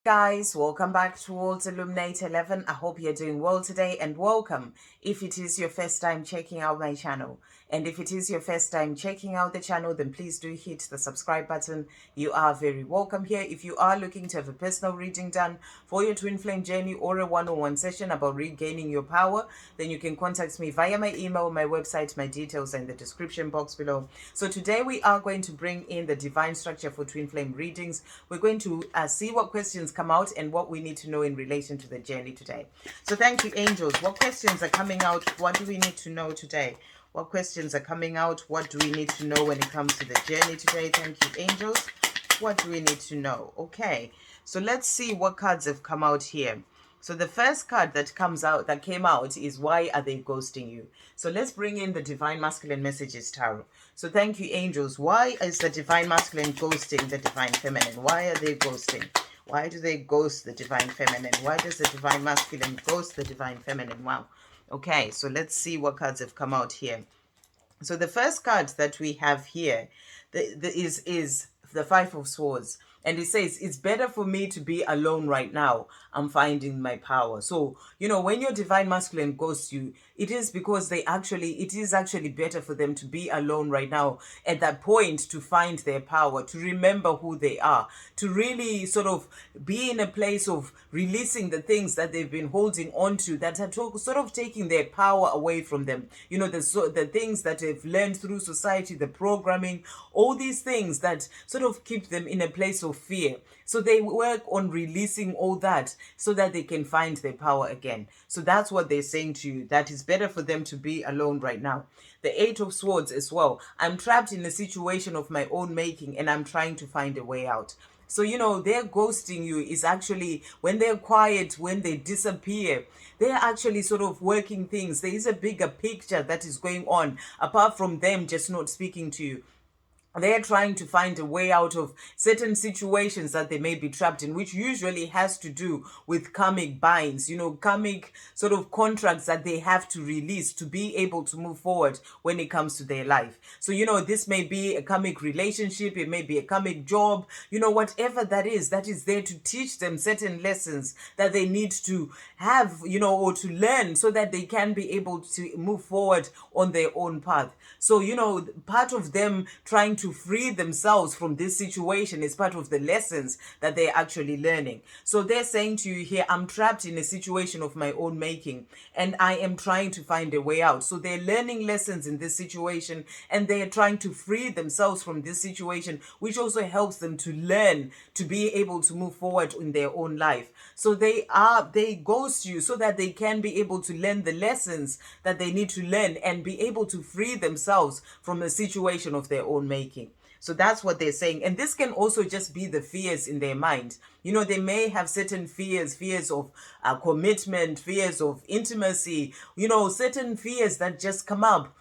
Guys, welcome back to World Illuminate 11. I hope you're doing well today, and welcome if it is your first time checking out my channel. And if it is your first time checking out the channel, then please do hit the subscribe button. You are very welcome here. If you are looking to have a personal reading done for your twin flame journey or a one-on-one session about regaining your power, then you can contact me via my email, my website. My details are in the description box below. So today we are going to bring in the divine structure for twin flame readings. We're going to see what questions come out and what we need to know in relation to the journey today. So thank you, angels. What questions are coming out? What do we need to know today? What questions are coming out? What do we need to know when it comes to the journey today? Thank you, angels. What do we need to know? Okay, so let's see what cards have come out here. So the first card that came out is, why are they ghosting you? So let's bring in the divine masculine messages tarot. So thank you, angels. Why is the divine masculine ghosting the divine feminine? Why are they ghosting? Why do they ghost the divine feminine? Why does the divine masculine ghost the divine feminine? Wow. Okay, so let's see what cards have come out here. So the first card that we have here is the Five of Swords. And it says, it's better for me to be alone right now. I'm finding my power. So, when your divine masculine ghosts you, it is because it is actually better for them to be alone right now at that point, to find their power, to remember who they are, to really sort of be in a place of releasing the things that they've been holding on to, that are sort of taking their power away from them. The things that they've learned through society, the programming, all these things that sort of keep them in a place of fear. So they work on releasing all that so that they can find their power again. So that's what they're saying to you, that it's better for them to be alone right now. The Eight of Swords as well. I'm trapped in a situation of my own making and I'm trying to find a way out. So, they're ghosting you is actually when they're quiet, when they disappear, they're actually sort of working things. There is a bigger picture that is going on apart from them just not speaking to you. They're trying to find a way out of certain situations that they may be trapped in, which usually has to do with karmic binds, karmic sort of contracts that they have to release to be able to move forward when it comes to their life. So, this may be a karmic relationship, it may be a karmic job, whatever that is there to teach them certain lessons that they need to have, or to learn so that they can be able to move forward on their own path. So, part of them trying to free themselves from this situation is part of the lessons that they're actually learning. So they're saying to you here, I'm trapped in a situation of my own making and I am trying to find a way out. So they're learning lessons in this situation and they're trying to free themselves from this situation, which also helps them to learn to be able to move forward in their own life. So they ghost you so that they can be able to learn the lessons that they need to learn and be able to free themselves from a situation of their own making. So that's what they're saying. And this can also just be the fears in their mind. They may have certain fears of commitment, fears of intimacy, certain fears that just come up,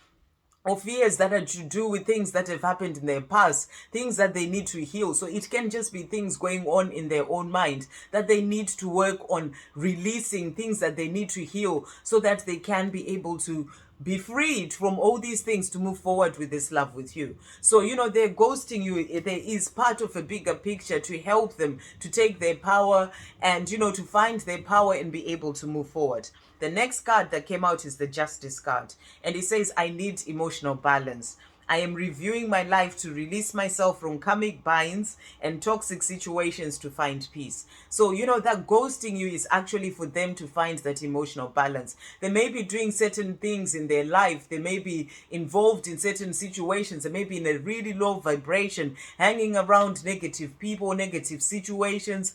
or fears that are to do with things that have happened in their past, things that they need to heal. So it can just be things going on in their own mind that they need to work on releasing, things that they need to heal so that they can be able to be freed from all these things to move forward with this love with you. So, they're ghosting you. There is part of a bigger picture to help them to take their power and, to find their power and be able to move forward. The next card that came out is the Justice card. And it says, I need emotional balance. I am reviewing my life to release myself from karmic binds and toxic situations to find peace. So, that ghosting you is actually for them to find that emotional balance. They may be doing certain things in their life. They may be involved in certain situations. They may be in a really low vibration, hanging around negative people, negative situations.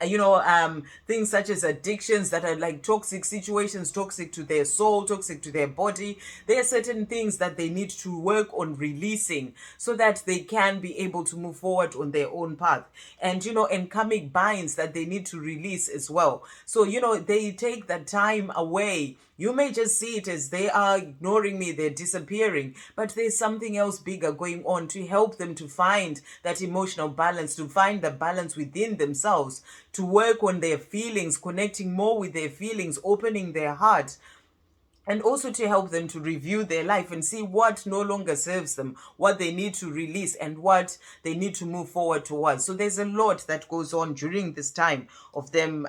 Things such as addictions that are like toxic situations, toxic to their soul, toxic to their body. There are certain things that they need to work on releasing so that they can be able to move forward on their own path. And karmic binds that they need to release as well. So, they take that time away. You may just see it as they are ignoring me, they're disappearing, but there's something else bigger going on to help them to find that emotional balance, to find the balance within themselves, to work on their feelings, connecting more with their feelings, opening their heart, and also to help them to review their life and see what no longer serves them, what they need to release, and what they need to move forward towards. So there's a lot that goes on during this time of them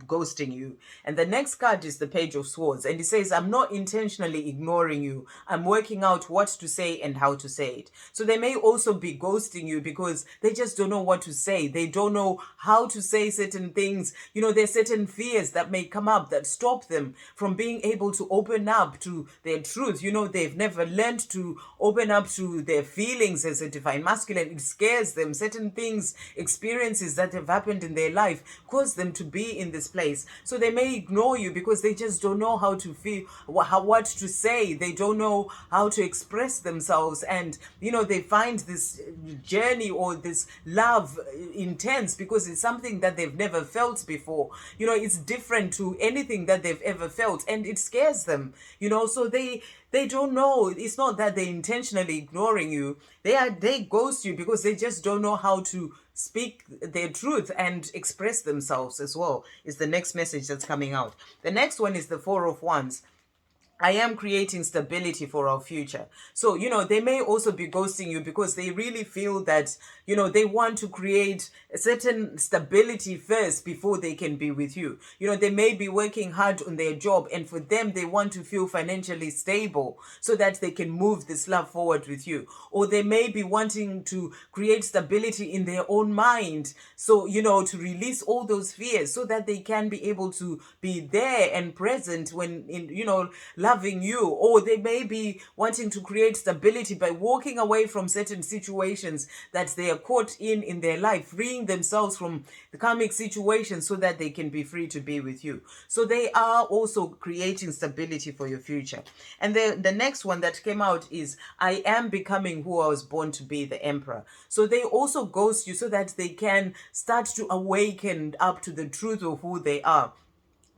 ghosting you. And the next card is the Page of Swords, and it says, I'm not intentionally ignoring you. I'm working out what to say and how to say it. So they may also be ghosting you because they just don't know what to say. They don't know how to say certain things. You know, there's certain fears that may come up that stop them from being able to open up to their truth. You know, they've never learned to open up to their feelings as a divine masculine. It scares them. Certain things, experiences that have happened in their life cause them to be in this place. So they may ignore you because they just don't know how to feel, what to say. They don't know how to express themselves. And, you know, they find this journey or this love intense because it's something that they've never felt before. You know, it's different to anything that they've ever felt, and it scares them, you know. So they don't know. It's not that they're intentionally ignoring you. They ghost you because they just don't know how to speak their truth and express themselves as well, is the next message that's coming out. The next one is the Four of Wands. I am creating stability for our future. So, you know, they may also be ghosting you because they really feel that, you know, they want to create a certain stability first before they can be with you. You know, they may be working hard on their job, and for them, they want to feel financially stable so that they can move this love forward with you. Or they may be wanting to create stability in their own mind. So, you know, to release all those fears so that they can be able to be there and present when, you know, loving you. Or they may be wanting to create stability by walking away from certain situations that they are caught in their life, freeing themselves from the karmic situations so that they can be free to be with you. So they are also creating stability for your future. And the next one that came out is, I am becoming who I was born to be, the Emperor. So they also ghost you so that they can start to awaken up to the truth of who they are,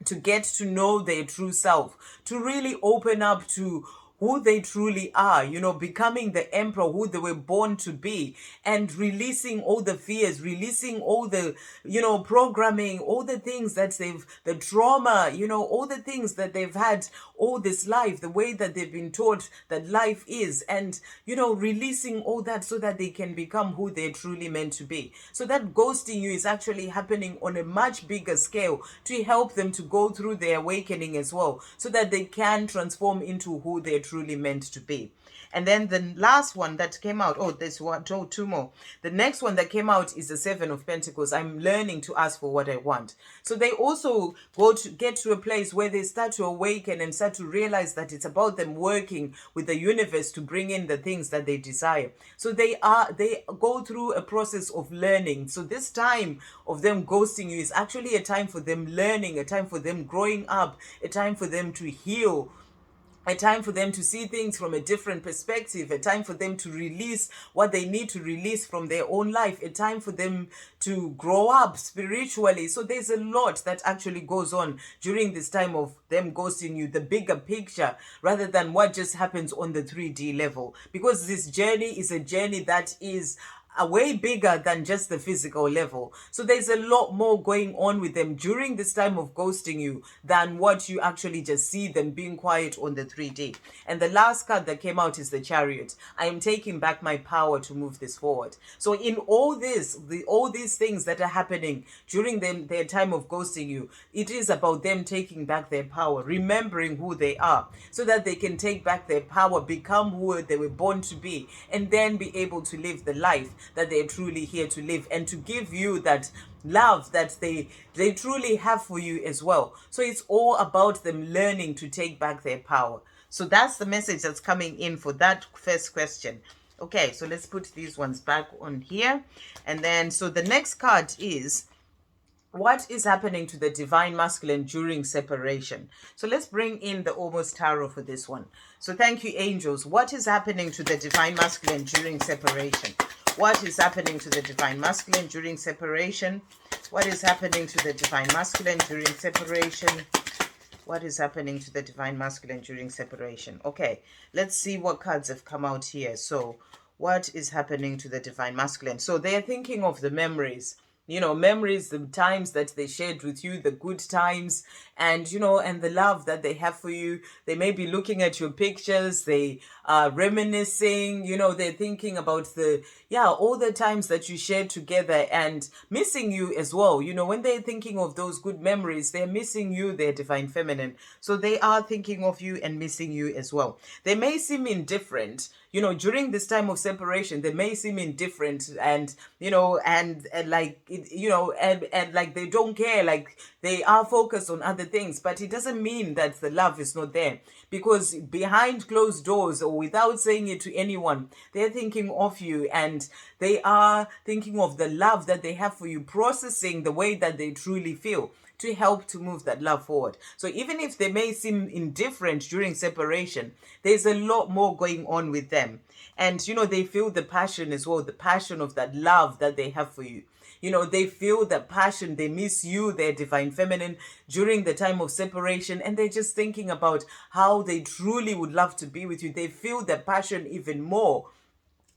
to get to know their true self, to really open up to who they truly are, you know, becoming the emperor who they were born to be, and releasing all the fears, releasing all the, you know, programming, all the things that the trauma, you know, all the things that they've had all this life, the way that they've been taught that life is, and, you know, releasing all that so that they can become who they're truly meant to be. So that ghosting you is actually happening on a much bigger scale to help them to go through their awakening as well, so that they can transform into who they're truly meant to be. And then the last one that came out, there's one, two more. The next one that came out is the Seven of Pentacles. I'm learning to ask for what I want. So they also get to a place where they start to awaken and start to realize that it's about them working with the universe to bring in the things that they desire. So they go through a process of learning. So this time of them ghosting you is actually a time for them learning, a time for them growing up, a time for them to heal, a time for them to see things from a different perspective, a time for them to release what they need to release from their own life, a time for them to grow up spiritually. So there's a lot that actually goes on during this time of them ghosting you, the bigger picture, rather than what just happens on the 3D level. Because this journey is a journey that is way bigger than just the physical level. So there's a lot more going on with them during this time of ghosting you than what you actually just see them being quiet on the 3D. And the last card that came out is the Chariot. I am taking back my power to move this forward. So in all this, all these things that are happening during their time of ghosting you, it is about them taking back their power, remembering who they are, so that they can take back their power, become who they were born to be, and then be able to live the life that they're truly here to live, and to give you that love that they truly have for you as well. So it's all about them learning to take back their power. So that's the message that's coming in for that first question. Okay, so let's put these ones back on here. And then, so the next card is, what is happening to the divine masculine during separation? So let's bring in the Almost Tarot for this one. So thank you, angels. What is happening to the divine masculine during separation? What is happening to the divine masculine during separation? What is happening to the divine masculine during separation? What is happening to the divine masculine during separation? Okay, let's see what cards have come out here. So what is happening to the divine masculine? So they are thinking of the memories memories, the times that they shared with you, the good times, and and the love that they have for you. They may be looking at your pictures, they are reminiscing, they're thinking about all the times that you shared together, and missing you as well. When they're thinking of those good memories, they're missing you, their divine feminine. So they are thinking of you and missing you as well. They may seem indifferent, during this time of separation. They may seem indifferent, and like and like they don't care, like they are focused on other things, but it doesn't mean that the love is not there, because behind closed doors, or without saying it to anyone, they're thinking of you, and they are thinking of the love that they have for you, processing the way that they truly feel to help to move that love forward. So even if they may seem indifferent during separation, there's a lot more going on with them. And they feel the passion as well, the passion of that love that they have for you. They feel the passion, they miss you, their divine feminine, during the time of separation, and they're just thinking about how they truly would love to be with you. They feel the passion even more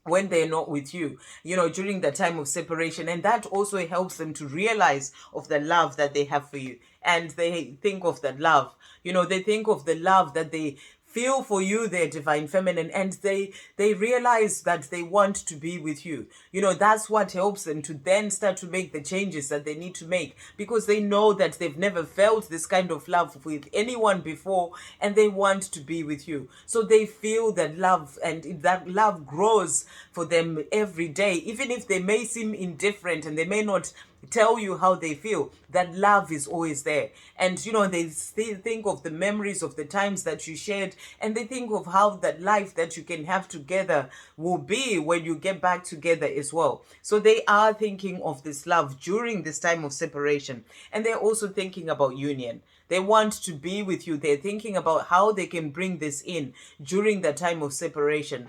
when they're not with you, during the time of separation. And that also helps them to realize of the love that they have for you. And they think of that love, they think of the love that they feel for you, their divine feminine, and they realize that they want to be with you. That's what helps them to then start to make the changes that they need to make, because they know that they've never felt this kind of love with anyone before, and they want to be with you. So they feel that love, and that love grows for them every day. Even if they may seem indifferent and they may not tell you how they feel, that love is always there. And they still think of the memories of the times that you shared, and they think of how that life that you can have together will be when you get back together as well. So they are thinking of this love during this time of separation, and they're also thinking about union. They want to be with you. They're thinking about how they can bring this in during the time of separation,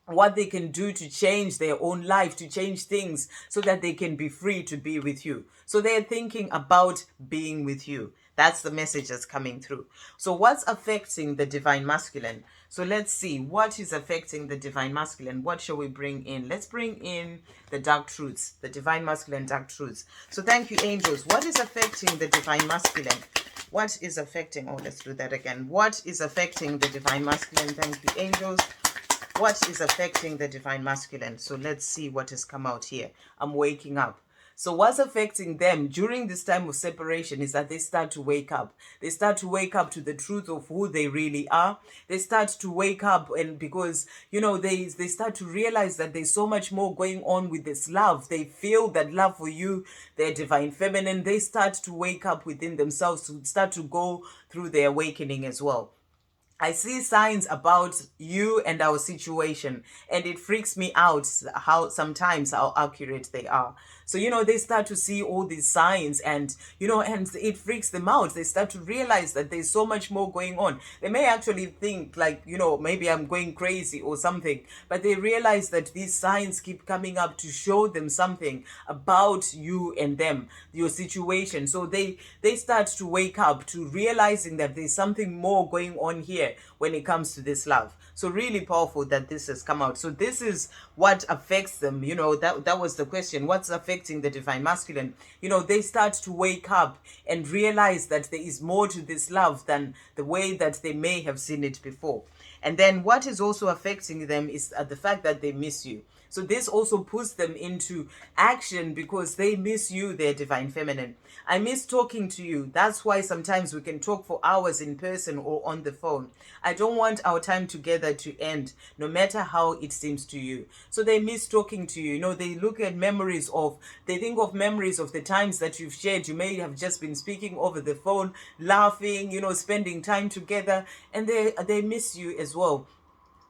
what they can do to change their own life, to change things so that they can be free to be with you. So they're thinking about being with you. That's the message that's coming through. So what's affecting the divine masculine? So let's see what is affecting the divine masculine. What shall we bring in? Let's bring in the dark truths, the divine masculine dark truths. So thank you, angels. What is affecting the divine masculine? What is affecting, let's do that again. What is affecting the divine masculine? Thank you, angels. What is affecting the divine masculine? So let's see what has come out here. I'm waking up. So what's affecting them during this time of separation is that they start to wake up. They start to wake up to the truth of who they really are. They start to wake up, and because, they start to realize that there's so much more going on with this love. They feel that love for you, their divine feminine. They start to wake up within themselves, to start to go through their awakening as well. I see signs about you and our situation, and it freaks me out how accurate they are. So, they start to see all these signs, and it freaks them out. They start to realize that there's so much more going on. They may actually think like, maybe I'm going crazy or something, but they realize that these signs keep coming up to show them something about you and them, your situation. So they start to wake up to realizing that there's something more going on here when it comes to this love. So really powerful that this has come out. So this is what affects them. That was the question. What's affecting the divine masculine? They start to wake up and realize that there is more to this love than the way that they may have seen it before. And then what is also affecting them is the fact that they miss you. So this also puts them into action because they miss you, their divine feminine. I miss talking to you. That's why sometimes we can talk for hours in person or on the phone. I don't want our time together to end, no matter how it seems to you. So they miss talking to you. They look at they think of memories of the times that you've shared. You may have just been speaking over the phone, laughing, spending time together, and they miss you as well.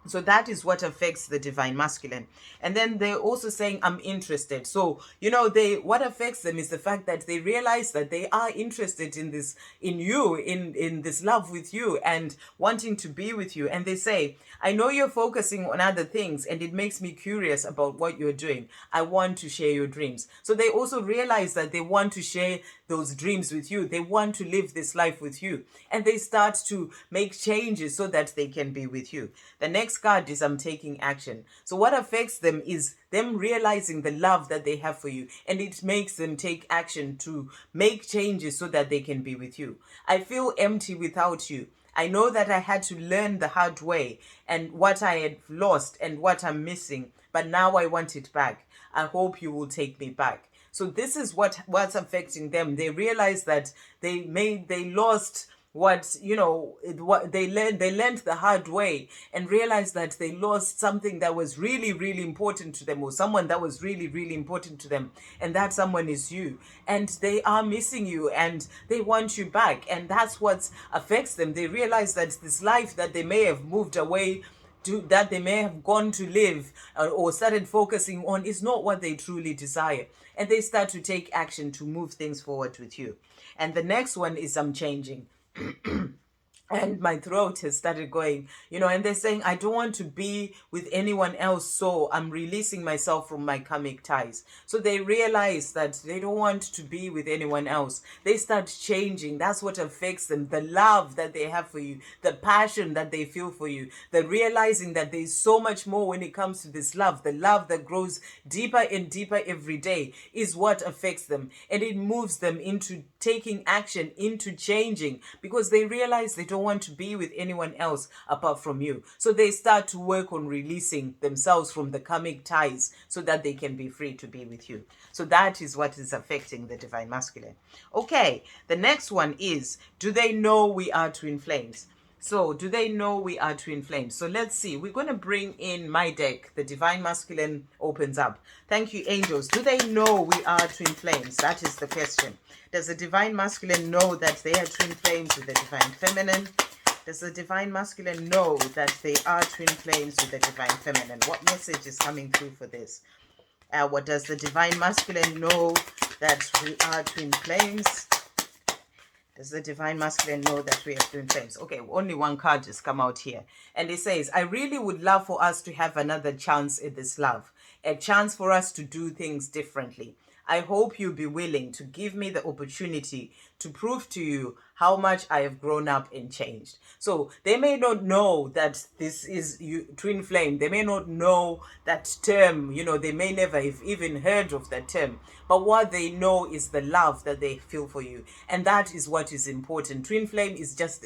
So that is what affects the divine masculine. And then they're also saying, I'm interested. So, what affects them is the fact that they realize that they are interested in you, in this love with you and wanting to be with you. And they say, I know you're focusing on other things and it makes me curious about what you're doing. I want to share your dreams. So they also realize that they want to share those dreams with you. They want to live this life with you. And they start to make changes so that they can be with you. The next next card is I'm taking action. So what affects them is them realizing the love that they have for you, and it makes them take action to make changes so that they can be with you. I feel empty without you. I know that I had to learn the hard way and what I had lost and what I'm missing, but now I want it back. I hope you will take me back. So this is what's affecting them. They realize that they lost what they learned the hard way, and realized that they lost something that was really, really important to them, or someone that was really, really important to them, and that someone is you, and they are missing you and they want you back. And that's what affects them. They realize that this life that they may have moved away that they may have gone to live or started focusing on is not what they truly desire, and they start to take action to move things forward with you. And the next one is I'm changing. And my throat has started going, and they're saying, I don't want to be with anyone else, so I'm releasing myself from my karmic ties. So they realize that they don't want to be with anyone else. They start changing. That's what affects them. The love that they have for you, the passion that they feel for you, the realizing that there's so much more when it comes to this love. The love that grows deeper and deeper every day is what affects them. And it moves them into taking action, into changing, because they realize they don't want to be with anyone else apart from you. So they start to work on releasing themselves from the karmic ties so that they can be free to be with you. So that is what is affecting the divine masculine. Okay, the next one is, do they know we are twin flames? So do they know we are twin flames? So let's see. We're going to bring in my deck. The divine masculine opens up. Thank you, angels. Do they know we are twin flames? That is the question. Does the divine masculine know that they are twin flames with the divine feminine? Does the divine masculine know that they are twin flames with the divine feminine? What message is coming through for this? What does the divine masculine know that we are twin flames? Does the divine masculine know that we are twin flames? Okay, only one card just come out here. And it says, I really would love for us to have another chance at this love. A chance for us to do things differently. I hope you'll be willing to give me the opportunity to prove to you how much I have grown up and changed. So they may not know that this is twin flame. They may not know that term. They may never have even heard of that term. But what they know is the love that they feel for you. And that is what is important. Twin flame is just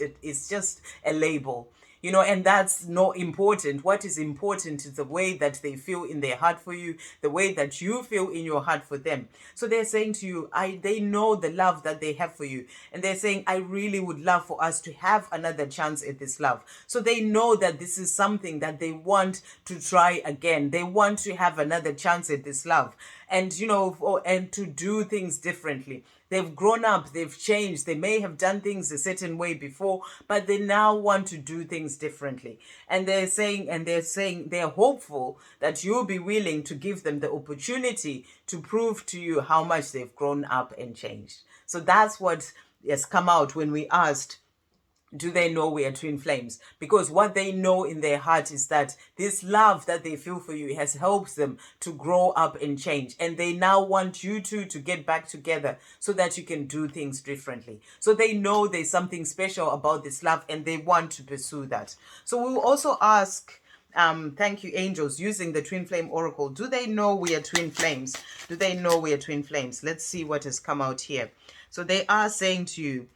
a label. And that's not important. What is important is the way that they feel in their heart for you, the way that you feel in your heart for them. So they're saying to you, they know the love that they have for you. And they're saying, I really would love for us to have another chance at this love. So they know that this is something that they want to try again. They want to have another chance at this love. And, and to do things differently. They've grown up, they've changed. They may have done things a certain way before, but they now want to do things differently. And they're saying they're hopeful that you'll be willing to give them the opportunity to prove to you how much they've grown up and changed. So that's what has come out when we asked, do they know we are twin flames? Because what they know in their heart is that this love that they feel for you has helped them to grow up and change. And they now want you two to get back together so that you can do things differently. So they know there's something special about this love and they want to pursue that. So we'll also ask, thank you, angels, using the twin flame oracle. Do they know we are twin flames? Do they know we are twin flames? Let's see what has come out here. So they are saying to you,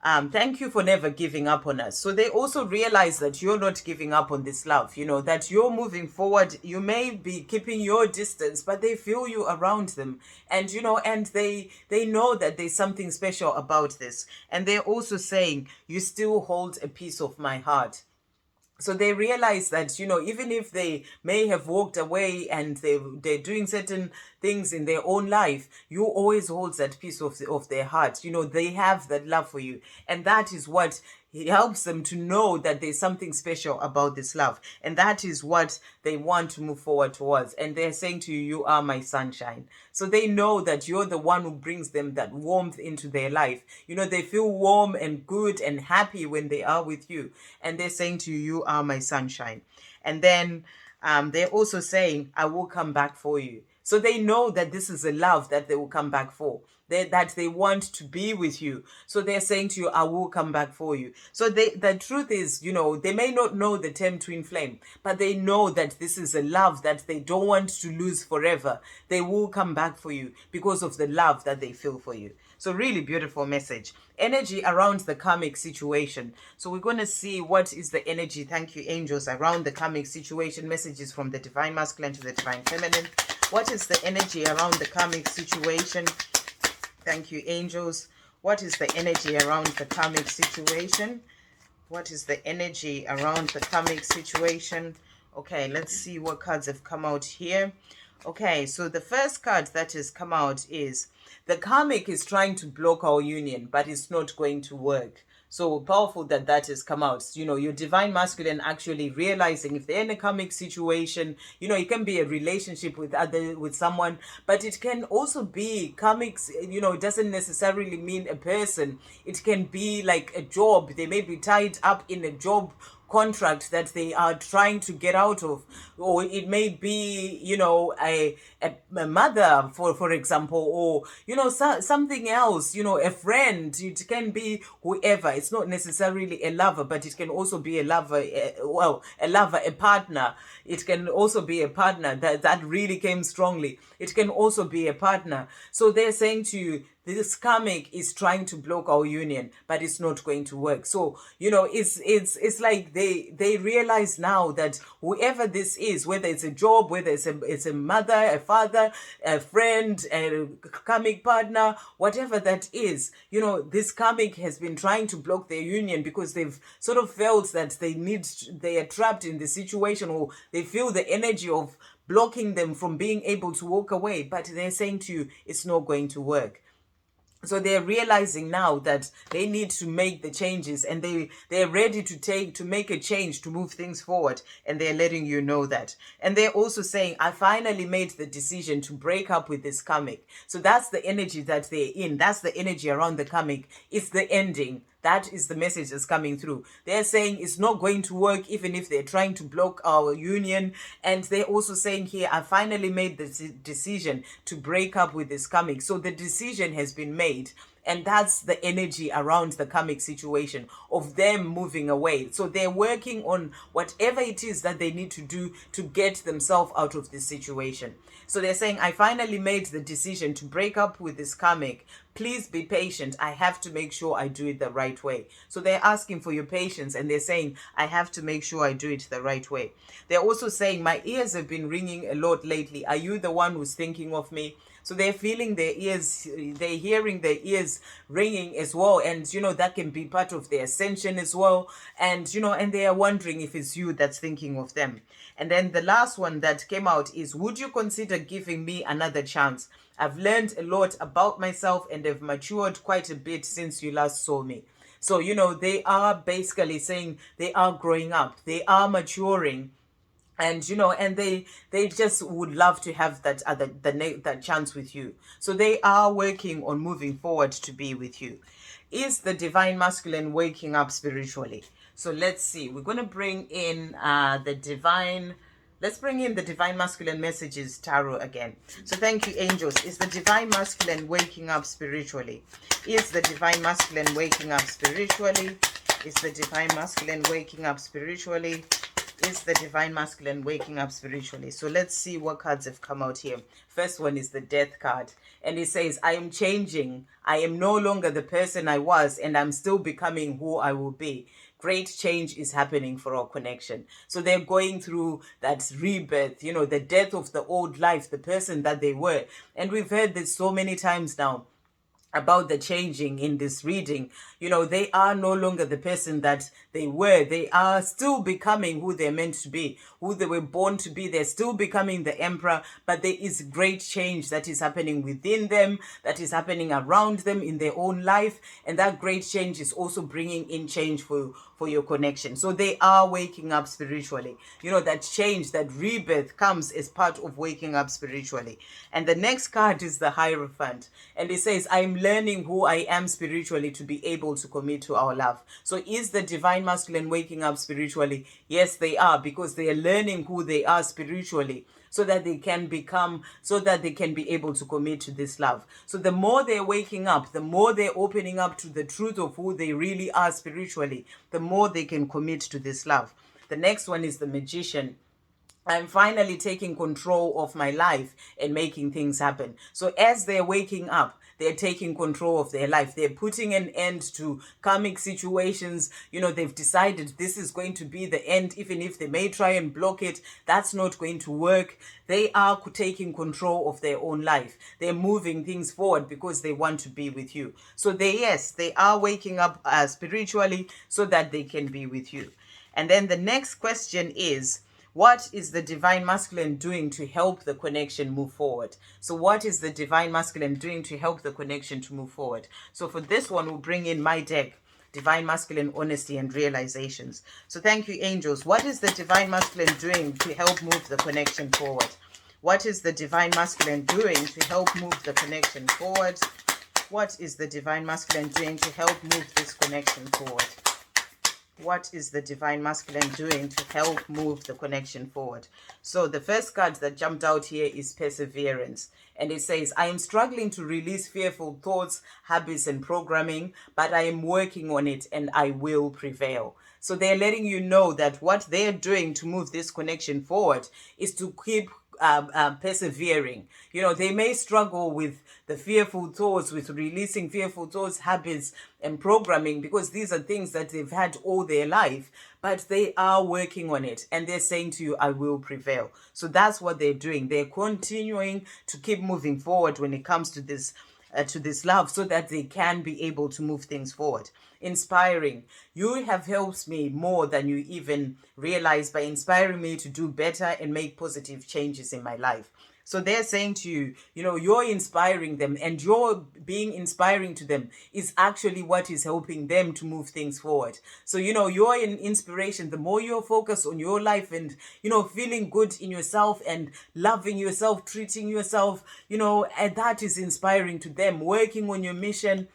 thank you for never giving up on us. So they also realize that you're not giving up on this love, that you're moving forward. You may be keeping your distance, but they feel you around them. And, and they know that there's something special about this. And they're also saying, you still hold a piece of my heart. So they realize that, even if they may have walked away and they're doing certain things in their own life, you always hold that piece of their heart. They have that love for you. And that is what helps them to know that there's something special about this love. And that is what they want to move forward towards. And they're saying to you, you are my sunshine. So they know that you're the one who brings them that warmth into their life. They feel warm and good and happy when they are with you. And they're saying to you, you are my sunshine. And then they're also saying, I will come back for you. So they know that this is a love that they will come back for. that they want to be with you. So they're saying to you, I will come back for you. So the truth is, they may not know the term twin flame, but they know that this is a love that they don't want to lose forever. They will come back for you because of the love that they feel for you. So really beautiful message. Energy around the karmic situation. So we're going to see what is the energy, thank you angels, around the karmic situation. Messages from the divine masculine to the divine feminine. What is the energy around the karmic situation? Thank you angels. What is the energy around the karmic situation? What is the energy around the karmic situation? Okay, let's see what cards have come out here. Okay, so the first card that has come out is the karmic is trying to block our union, but it's not going to work. So powerful that has come out. Your divine masculine actually realizing if they're in a karmic situation, it can be a relationship with someone, but it can also be karmics, it doesn't necessarily mean a person. It can be like a job. They may be tied up in a job contract that they are trying to get out of, or it may be a mother, for example, or something else, a friend. It can be whoever. It's not necessarily a lover, but it can also be a lover, a partner. It can also be a partner. That really came strongly. It can also be a partner. So they're saying to you, this karmic is trying to block our union, but it's not going to work. So it's like they realize now that whoever this is, whether it's a job, whether it's a mother, a father, a friend, a karmic partner, whatever that is, this karmic has been trying to block their union because they've sort of felt that they are trapped in the situation, or they feel the energy of blocking them from being able to walk away. But they're saying to you, it's not going to work. So they're realizing now that they need to make the changes, and they're ready to make a change, to move things forward, and they're letting you know that. And they're also saying, I finally made the decision to break up with this karmic. So that's the energy that they're in. That's the energy around the karmic. It's the ending. That is the message that's coming through. They're saying it's not going to work even if they're trying to block our union. And they're also saying here, I finally made the decision to break up with this karmic. So the decision has been made. And that's the energy around the karmic situation of them moving away. So they're working on whatever it is that they need to do to get themselves out of this situation. So they're saying, I finally made the decision to break up with this karmic. Please be patient. I have to make sure I do it the right way. So they're asking for your patience, and they're saying, I have to make sure I do it the right way. They're also saying, my ears have been ringing a lot lately. Are you the one who's thinking of me? So they're feeling their ears, they're hearing their ears ringing as well. And, that can be part of their ascension as well. And, and they are wondering if it's you that's thinking of them. And then the last one that came out is, would you consider giving me another chance? I've learned a lot about myself and have matured quite a bit since you last saw me. So, they are basically saying they are growing up, they are maturing. And and they just would love to have that chance with you. So they are working on moving forward to be with you. Is the divine masculine waking up spiritually? So let's see. We're going to bring in let's bring in the divine masculine messages tarot again. So thank you angels. Is the divine masculine waking up spiritually? Is the divine masculine waking up spiritually? Is the divine masculine waking up spiritually? Is the divine masculine waking up spiritually? So let's see what cards have come out here. First one is the death card. And it says, I am changing. I am no longer the person I was, and I'm still becoming who I will be. Great change is happening for our connection. So they're going through that rebirth, the death of the old life, the person that they were. And we've heard this so many times now about the changing in this reading. They are no longer the person that they were. They are still becoming who they're meant to be, who they were born to be. They're still becoming the emperor, but there is great change that is happening within them, that is happening around them in their own life. And that great change is also bringing in change for your connection. So they are waking up spiritually. That change, that rebirth comes as part of waking up spiritually. And the next card is the Hierophant. And it says, I'm learning who I am spiritually to be able to commit to our love. So is the divine masculine waking up spiritually? Yes, they are, because they are learning who they are spiritually so that they can be able to commit to this love. So the more they're waking up, the more they're opening up to the truth of who they really are spiritually, the more they can commit to this love. The next one is the Magician. I'm finally taking control of my life and making things happen. So as they're waking up, they're taking control of their life. They're putting an end to karmic situations. They've decided this is going to be the end. Even if they may try and block it, that's not going to work. They are taking control of their own life. They're moving things forward because they want to be with you. So they are waking up spiritually so that they can be with you. And then the next question is, what is the Divine Masculine doing to help the connection move forward? So what is the Divine Masculine doing to help the connection to move forward? So for this one, we'll bring in my deck, Divine Masculine, Honesty and Realizations. So thank you, angels. What is the Divine Masculine doing to help move the connection forward? What is the Divine Masculine doing to help move the connection forward? What is the Divine Masculine doing to help move this connection forward? What is the Divine Masculine doing to help move the connection forward? So the first card that jumped out here is Perseverance. And it says, I am struggling to release fearful thoughts, habits, and programming, but I am working on it and I will prevail. So they're letting you know that what they're doing to move this connection forward is to keep persevering. They may struggle with the fearful thoughts, with releasing fearful thoughts, habits, and programming, because these are things that they've had all their life, but they are working on it and they're saying to you, I will prevail. So that's what they're doing. They're continuing to keep moving forward when it comes to this love, so that they can be able to move things forward. Inspiring. You have helped me more than you even realize by inspiring me to do better and make positive changes in my life. So they're saying to you, you're inspiring them, and your being inspiring to them is actually what is helping them to move things forward. So, you're an inspiration. The more you're focused on your life and, feeling good in yourself and loving yourself, treating yourself, and that is inspiring to them. Working on your mission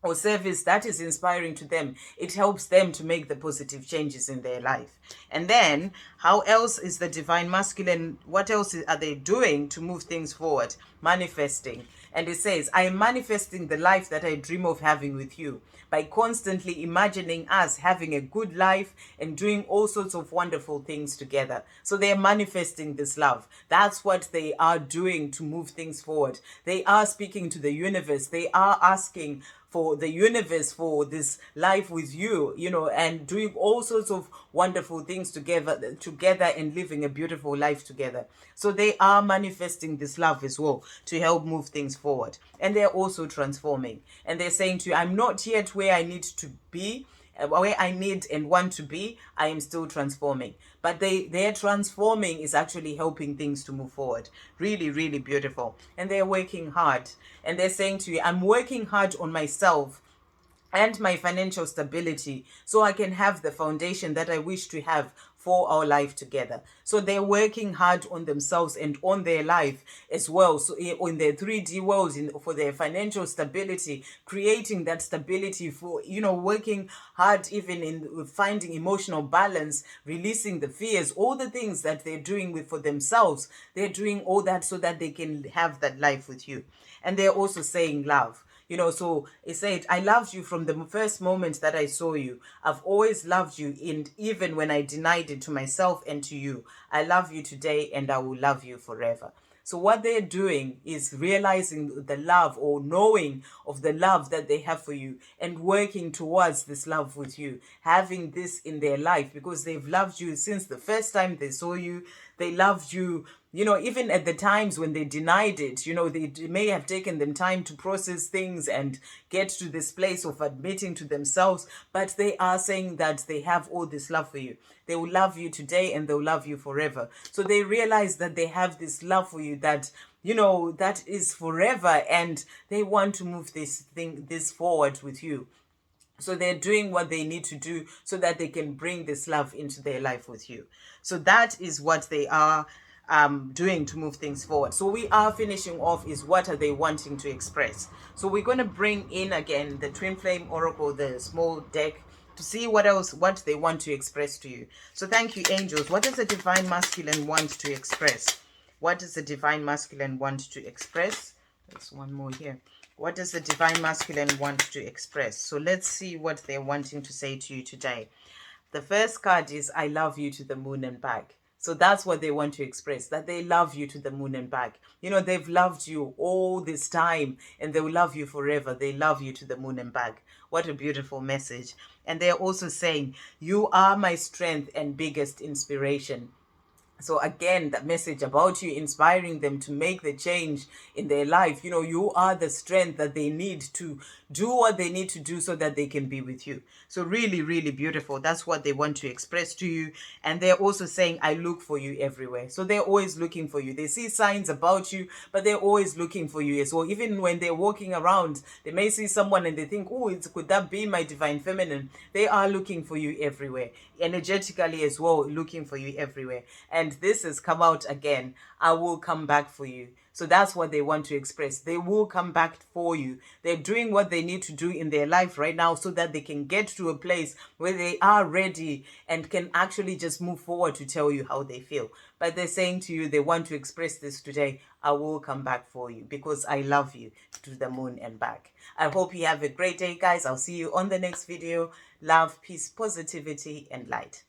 or service, that is inspiring to them. It helps them to make the positive changes in their life. And then, how else is the Divine Masculine, what else are they doing to move things forward? Manifesting. And it says, I am manifesting the life that I dream of having with you by constantly imagining us having a good life and doing all sorts of wonderful things together. So they're manifesting this love. That's what they are doing to move things forward. They are speaking to the universe. They are asking for the universe for this life with you, and doing all sorts of wonderful things together and living a beautiful life together. So they are manifesting this love as well to help move things forward. And they're also transforming. And they're saying to you, I'm not yet where I need to be, where I need and want to be. I am still transforming. But their transforming is actually helping things to move forward. Really, really beautiful. And they're working hard. And they're saying to you, I'm working hard on myself and my financial stability so I can have the foundation that I wish to have for our life together. So they're working hard on themselves and on their life as well. So in their 3D worlds, for their financial stability, creating that stability for, working hard even in finding emotional balance, releasing the fears, all the things that they're doing for themselves. They're doing all that so that they can have that life with you. And they're also saying love. So it said, I loved you from the first moment that I saw you. I've always loved you, and even when I denied it to myself and to you, I love you today and I will love you forever. So what they're doing is realizing the love, or knowing of the love that they have for you, and working towards this love with you, having this in their life, because they've loved you since the first time they saw you. They loved you, even at the times when they denied it. They may have taken them time to process things and get to this place of admitting to themselves, but they are saying that they have all this love for you. They will love you today and they'll love you forever. So they realize that they have this love for you that, that is forever, and they want to move this forward with you. So they're doing what they need to do so that they can bring this love into their life with you. So that is what they are doing to move things forward. So we are finishing off is, what are they wanting to express? So we're going to bring in again the Twin Flame Oracle, the small deck, to see what they want to express to you. So thank you, angels. What does the Divine Masculine want to express? What does the Divine Masculine want to express? There's one more here. What does the Divine Masculine want to express? So let's see what they're wanting to say to you today. The first card is I love you to the moon and back. So that's what they want to express, that they love you to the moon and back. You know, they've loved you all this time and they will love you forever. They love you to the moon and back. What a beautiful message. And they're also saying, you are my strength and biggest inspiration. So again, that message about you inspiring them to make the change in their life. You know, you are the strength that they need to do what they need to do so that they can be with you. So really, really beautiful. That's what they want to express to you. And they're also saying, I look for you everywhere. So they're always looking for you. They see signs about you, but they're always looking for you as well. Even when they're walking around, they may see someone and they think, oh, could that be my divine feminine? They are looking for you everywhere. Energetically as well, looking for you everywhere. And this has come out again. I will come back for you. So that's what they want to express. They will come back for you. They're doing what they need to do in their life right now so that they can get to a place where they are ready and can actually just move forward to tell you how they feel. But they're saying to you, they want to express this today. I will come back for you because I love you to the moon and back. I hope you have a great day, guys. I'll see you on the next video. Love, peace, positivity, and light.